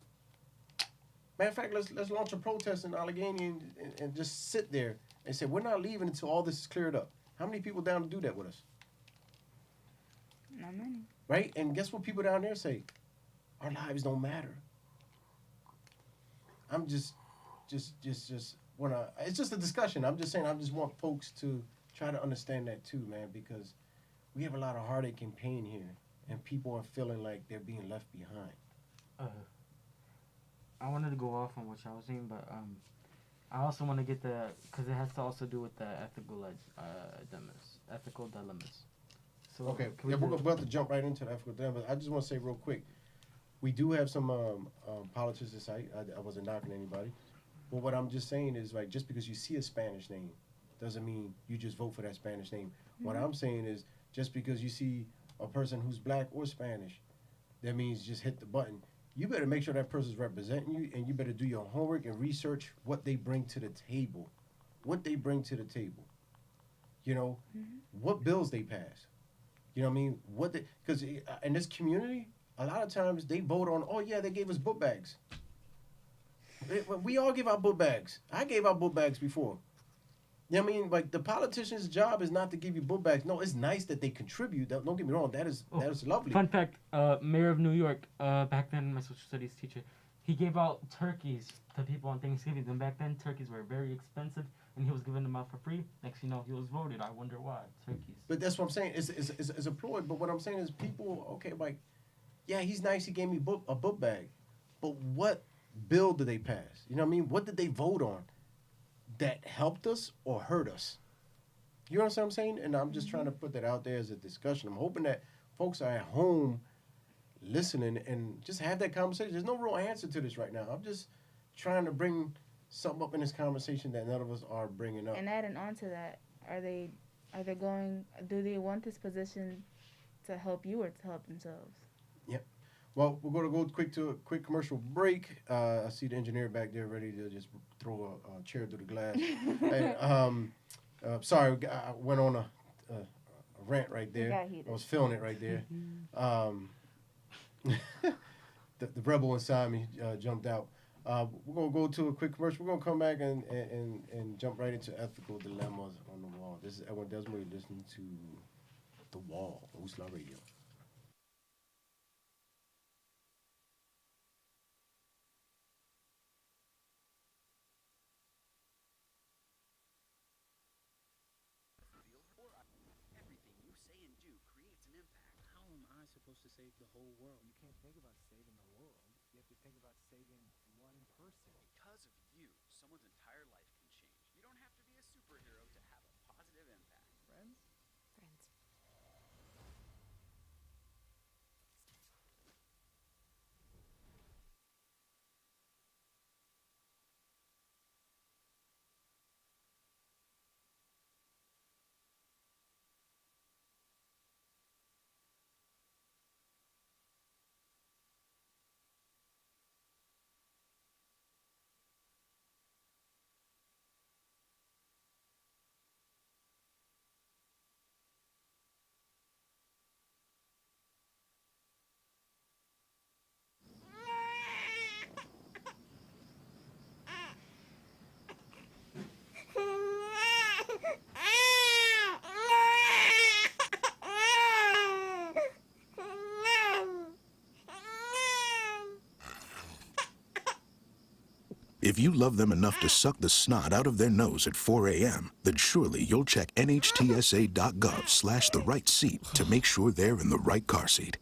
A: Matter of fact, let's launch a protest in Allegheny and just sit there and say we're not leaving until all this is cleared up. How many people down to do that with us?
B: Not many.
A: Right? And guess what people down there say? Our lives don't matter. I'm just wanna. It's just a discussion. I'm just saying. I just want folks to try to understand that too, man, because we have a lot of heartache and pain here, and people are feeling like they're being left behind.
C: I wanted to go off on what y'all was saying, but I also want to get because it has to also do with the ethical dilemmas. So
A: Okay, we're about to jump right into that. But I just want to say real quick, we do have some politicians in sight. I wasn't knocking anybody. But what I'm just saying is, like, just because you see a Spanish name doesn't mean you just vote for that Spanish name. Mm-hmm. What I'm saying is, just because you see a person who's black or Spanish, that means just hit the button. You better make sure that person's representing you, and you better do your homework and research what they bring to the table. What they bring to the table. What bills they pass. You know what I mean? Because in this community, a lot of times they vote on, oh yeah, they gave us book bags. We all give out book bags. I gave out book bags before. You know what I mean? Like, the politician's job is not to give you book bags. No, it's nice that they contribute. Don't get me wrong. That is lovely.
C: Fun fact, Mayor of New York, back then my social studies teacher, He gave out turkeys to people on Thanksgiving. And back then, turkeys were very expensive, and he was giving them out for free. Next thing you know, he was voted. I wonder why. Turkeys.
A: But that's what I'm saying. It's a ploy. But what I'm saying is people, okay, like, yeah, he's nice. He gave me a book bag. But what bill did they pass? You know what I mean? What did they vote on that helped us or hurt us? You understand what I'm saying? And I'm just trying to put that out there as a discussion. I'm hoping that folks are at home listening and just have that conversation. There's no real answer to this right now. I'm just trying to bring something up in this conversation that none of us are bringing up.
B: And adding on to that, are they going? Do they want this position to help you or to help themselves?
A: Yep. Well, we're going to go to a quick commercial break. I see the engineer back there ready to just throw a chair through the glass. Hey, sorry, I went on a rant right there. I was feeling it right there. The rebel inside me jumped out. We're going to go to a quick commercial. We're going to come back and jump right into ethical dilemmas on the wall. This is Edwin Desamour. You're listening to The Wall, Usla Radio.
I: Supposed to save the whole world. You can't think about saving the world. You have to think about saving one person.
J: Because of you, someone's entire life can change. You don't have to be a superhero to have a positive impact. Friends?
H: Friends.
K: If you love them enough to suck the snot out of their nose at 4 a.m., then surely you'll check nhtsa.gov/the-right-seat to make sure they're in the right car seat.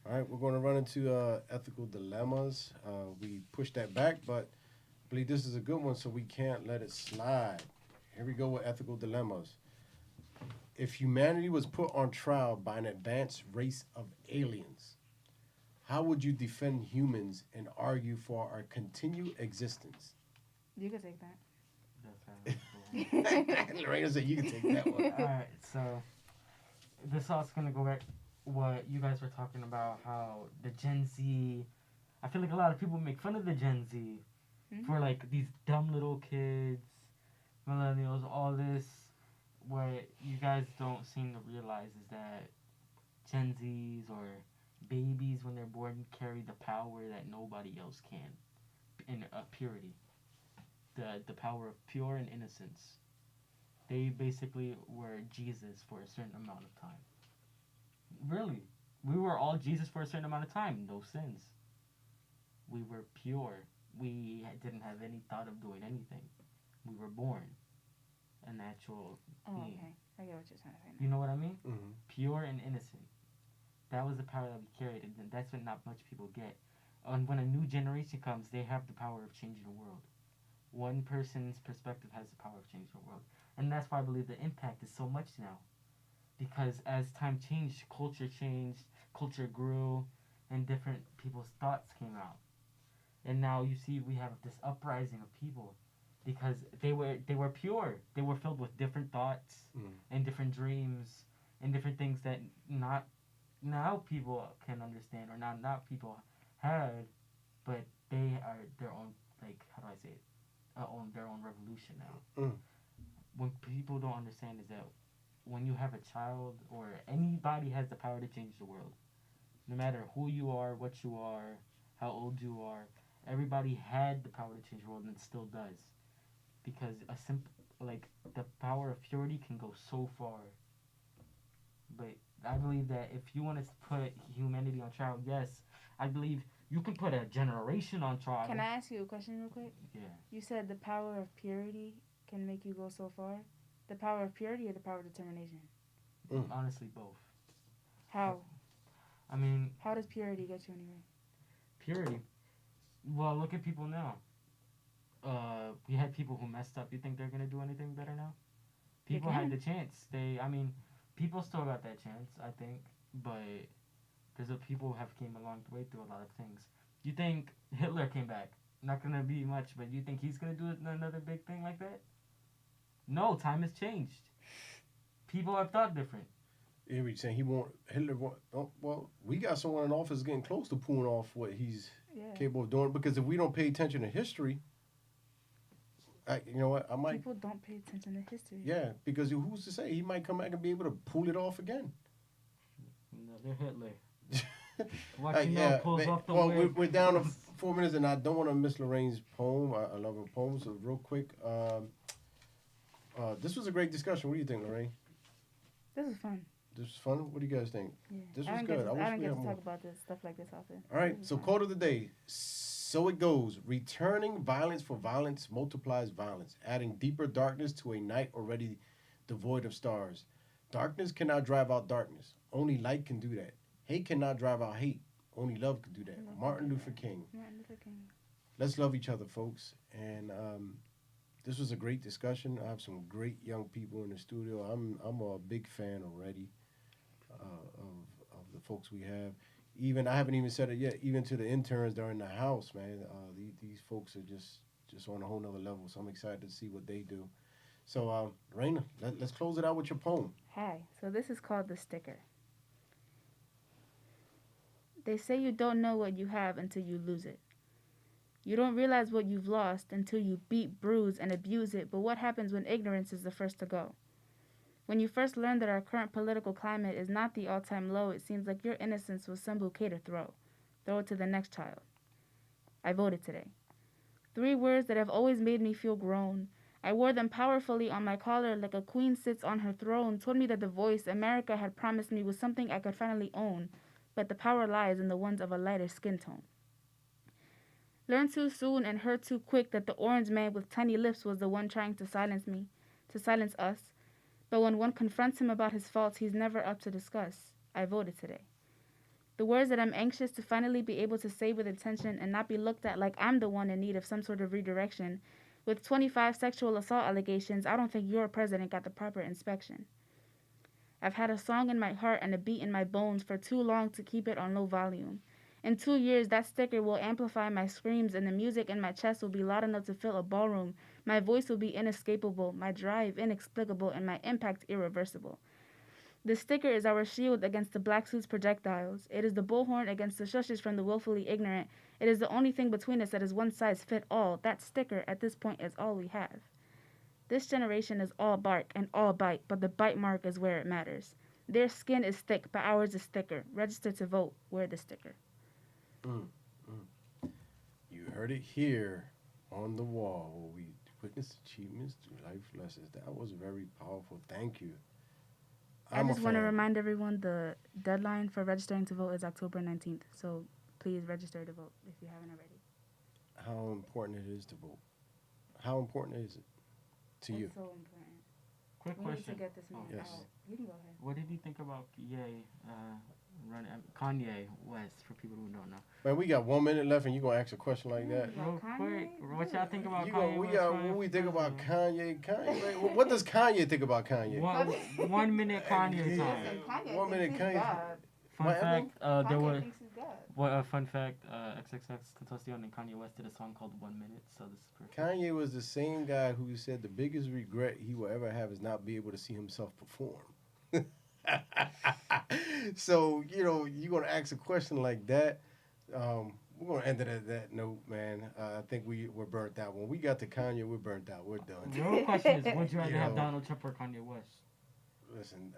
A: All right, we're going to run into ethical dilemmas. We pushed that back, but I believe this is a good one, so we can't let it slide. Here we go with ethical dilemmas. If humanity was put on trial by an advanced race of aliens, how would you defend humans and argue for our continued existence?
B: You can take that.
A: Lorena said you can take that one.
C: All right, so this also going to go back what you guys were talking about, how the Gen Z, I feel like a lot of people make fun of the Gen Z for like these dumb little kids, millennials, all this. What you guys don't seem to realize is that Gen Zs or babies when they're born carry the power that nobody else can in purity, the power of pure and innocence. They basically were Jesus for a certain amount of time. Really, we were all Jesus for a certain amount of time. No sins. We were pure. We didn't have any thought of doing anything. We were born a natural being.
B: Okay. I get what you're trying to say.
C: You know what I mean?
A: Mm-hmm.
C: Pure and innocent. That was the power that we carried, and that's what not much people get. And when a new generation comes, they have the power of changing the world. One person's perspective has the power of changing the world. And that's why I believe the impact is so much now. Because as time changed, culture grew, and different people's thoughts came out. And now you see we have this uprising of people because they were pure. They were filled with different thoughts and different dreams and different things that not now people can understand or not people had, but they are their own, like, how do I say it? Their own revolution now. What people don't understand is that when you have a child or anybody has the power to change the world, no matter who you are, what you are, how old you are, everybody had the power to change the world and still does. Because a simple, like, the power of purity can go so far. But I believe that if you want to put humanity on trial, yes, I believe you can put a generation on trial.
B: Can I ask you a question real quick?
C: Yeah.
B: You said the power of purity can make you go so far. The power of purity or the power of determination?
C: Honestly, both.
B: How?
C: I mean,
B: how does purity get you anywhere?
C: Purity. Well, look at people now. We had people who messed up. You think they're gonna do anything better now? People had the chance. People still got that chance, I think, but there's people who have came a long way through a lot of things. You think Hitler came back? Not gonna be much, but you think he's gonna do another big thing like that? No, time has changed. People have thought different.
A: Yeah, we saying Hitler won't. Oh, well, we got someone in office getting close to pulling off what he's capable of doing. Because if we don't pay attention to history, you know what?
B: People don't pay attention to history.
A: Yeah, because who's to say he might come back and be able to pull it off again?
C: Another Hitler. Watch pulls off the
A: wig. We're down to 4 minutes, and I don't want to miss Lorraine's poem. I love her poems. So real quick, this was a great discussion. What do you think, Lorraine?
B: This is fun.
A: This was fun. What do you guys think?
B: Yeah.
A: This was good.
B: I don't get to talk about this stuff like this often.
A: All right. So quote of the day. So it goes. Returning violence for violence multiplies violence, adding deeper darkness to a night already devoid of stars. Darkness cannot drive out darkness. Only light can do that. Hate cannot drive out hate. Only love can do that. Martin Luther King. Let's love each other, folks. And this was a great discussion. I have some great young people in the studio. I'm a big fan already of the folks we have. Even I haven't even said it yet. Even to the interns that are in the house, man. These folks are just on a whole nother level. So I'm excited to see what they do. So, Raina, let's close it out with your poem.
B: Hi. So this is called The Sticker. They say you don't know what you have until you lose it. You don't realize what you've lost until you beat, bruise, and abuse it. But what happens when ignorance is the first to go? When you first learn that our current political climate is not the all-time low, it seems like your innocence was some bouquet to throw. Throw it to the next child. I voted today. 3 words that have always made me feel grown. I wore them powerfully on my collar like a queen sits on her throne, told me that the voice America had promised me was something I could finally own, but the power lies in the ones of a lighter skin tone. Learned too soon and heard too quick that the orange man with tiny lips was the one trying to silence me, to silence us. But when one confronts him about his faults, he's never up to discuss. I voted today. The words that I'm anxious to finally be able to say with intention and not be looked at like I'm the one in need of some sort of redirection. With 25 sexual assault allegations, I don't think your president got the proper inspection. I've had a song in my heart and a beat in my bones for too long to keep it on low volume. In 2 years, that sticker will amplify my screams and the music in my chest will be loud enough to fill a ballroom. My voice will be inescapable, my drive inexplicable, and my impact irreversible. The sticker is our shield against the black suit's projectiles. It is the bullhorn against the shushes from the willfully ignorant. It is the only thing between us that is one size fit all. That sticker, at this point, is all we have. This generation is all bark and all bite, but the bite mark is where it matters. Their skin is thick, but ours is thicker. Register to vote. Wear the sticker.
A: You heard it here on the wall where we witness achievements through life lessons. That was very powerful. Thank you.
B: I just want to remind everyone the deadline for registering to vote is October 19th. So please register to vote if you haven't already.
A: How important it is to vote. How important is it to you?
B: It's so important.
C: Quick
B: we
C: question.
B: Need to get this man
A: yes.
B: out. You can go ahead.
C: What did you think about Kanye West, for people who don't know?
A: Man, we got 1 minute left, and you gonna ask a question like that?
C: Real quick, what y'all think about Kanye?
A: What we think about Kanye? What does Kanye think about Kanye?
C: 1 minute Kanye time.
B: Kanye
A: 1 minute Kanye.
C: Fun fact, there was.
B: Thinks he's God.
C: Fun fact, XXX Tentacion and Kanye West did a song called 1 Minute, so this is perfect.
A: Kanye was the same guy who said the biggest regret he will ever have is not be able to see himself perform. So, you're going to ask a question like that. We're going to end it at that note, man. I think we're burnt out. When we got to Kanye, we're burnt out. We're done.
C: The real question is, would you rather have Donald Trump or Kanye West?
A: Listen,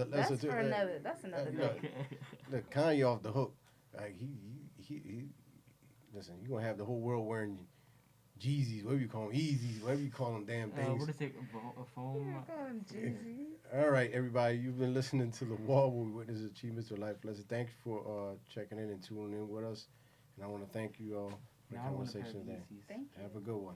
B: That's for another. That's another
A: look,
B: day.
A: look, Kanye off the hook. Like he listen, you gonna have the whole world wearing Jeezys, whatever you call them, Yeezys, whatever you call them, damn things.
C: What is it? A foam?
A: All right, everybody, you've been listening to The Wall, where we witness achievements of life lessons. Thanks for checking in and tuning in with us. And I want to thank you all for the conversation today.
B: Thank you.
A: Have a good one.